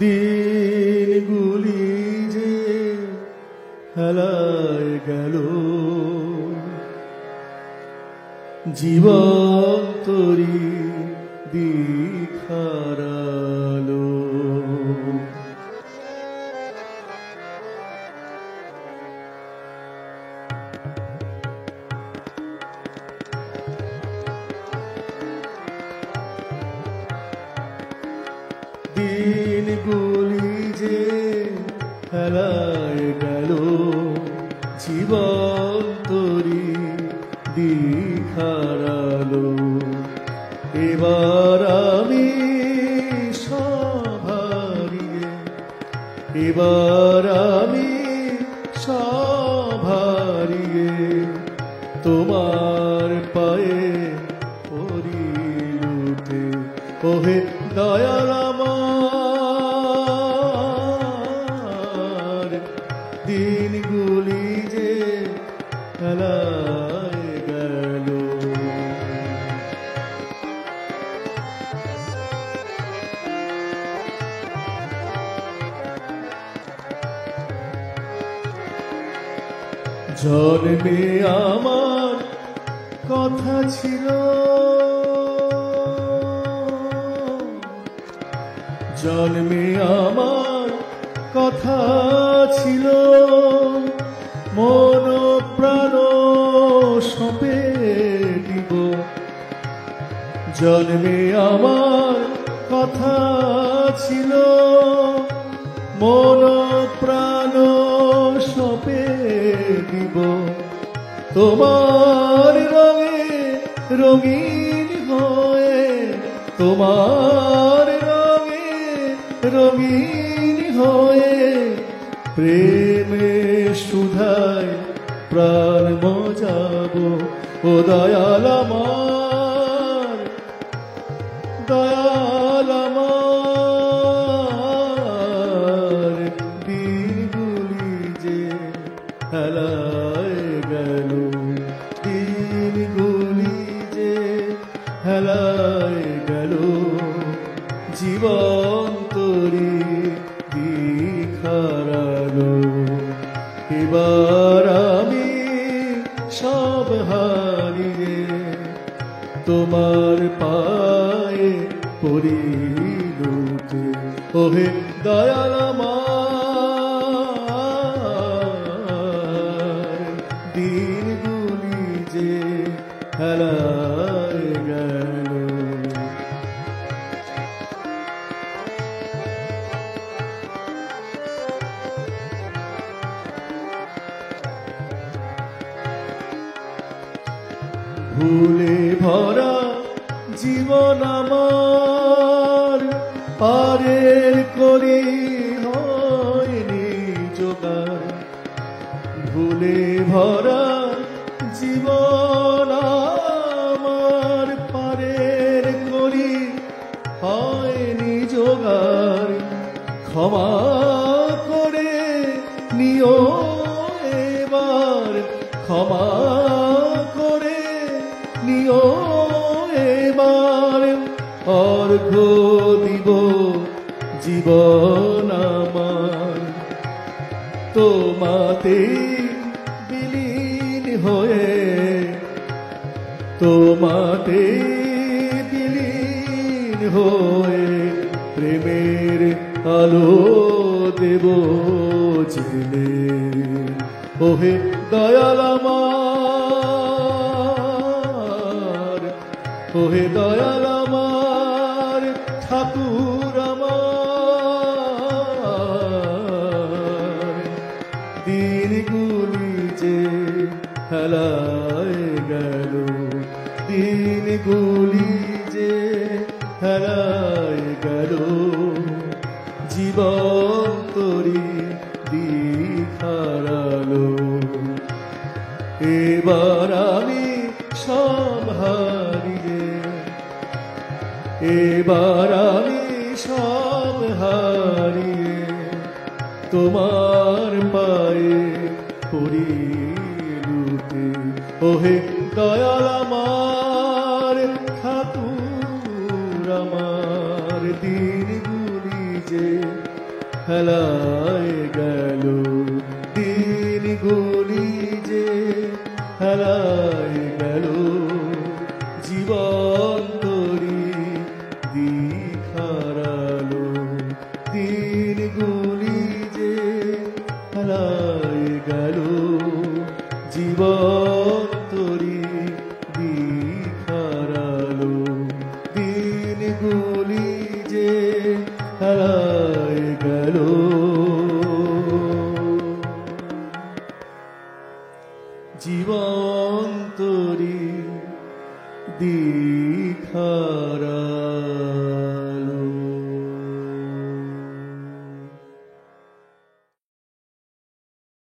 দিনগুলি যে হেলায় গেল, জীবন তরি দিখারালো। দিনগুলি যে হেলায় গেল, জীবন তরি দিখারালো। এবার আমি সব হারিয়ে, এবার আমি সব হারিয়ে তোমার পায়ে পড়ি লুটে। ওহে দয়াল আমার, দিনগুলি যে হেলায় গেল। জন্মে আমার কথা ছিল, জন্মে আমার কথা ছিল, মন প্রাণ সঁপে দিব। জন্মে আমার কথা ছিল, মন প্রাণ সঁপে দিব। তোমার রঙে রঙিন হয়ে, তোমার রঙে রঙিন হয়ে, প্রেমে সুধায় প্রাণ মজাবো। ও দয়াল আমার, দয়াল আমার, দিনগুলি যে হেলায় গেল, দিনগুলি যে হেলায় গেল, জীবন তরি দিখারালো। এবার আমি সব হারিয়ে তোমার পায়ে পড়ি লুটে। ওহে দয়াল আমার, দিনগুলি যে হেলায় গেল। ভুলে ভরা জীবন আমার, পারের করি হয়নি জোগাড়। ভুলে ভরা জীবন আমার, পারের করি হয়নি জোগাড়। ক্ষমা করে নিও এবার, ক্ষমা করে নিও এবার। অর্ঘ্য দিব জীবন আমার, তোমাতে বিলীন হয়ে, তোমাতে বিলীন হয়ে। প্রেমের আলো দেব জেলে। ওহে দয়াল আমার, ওহে দয়াল আমার, ঠাকুর আমার, দিনগুলি যে হেলায় গেল, দিনগুলি যে হেলায় গেল, জীবন তরি দিখারালো। এবার আমি সব হারিয়ে, এবার আমি সব হারিয়ে তোমার পায়ে পড়ি লুটে। ওহে দয়াল আমার, ঠাকুর আমার, দিনগুলি যে হেলায় গেল, দিনগুলি যে হেলায় গেল, জীবন তরি দিখারালো, দিনগুলি যে হেলায় গেল, জীবন তরি দিখারালো, দিনগুলি যে হারায় গেল। জীবন তরি দিখারা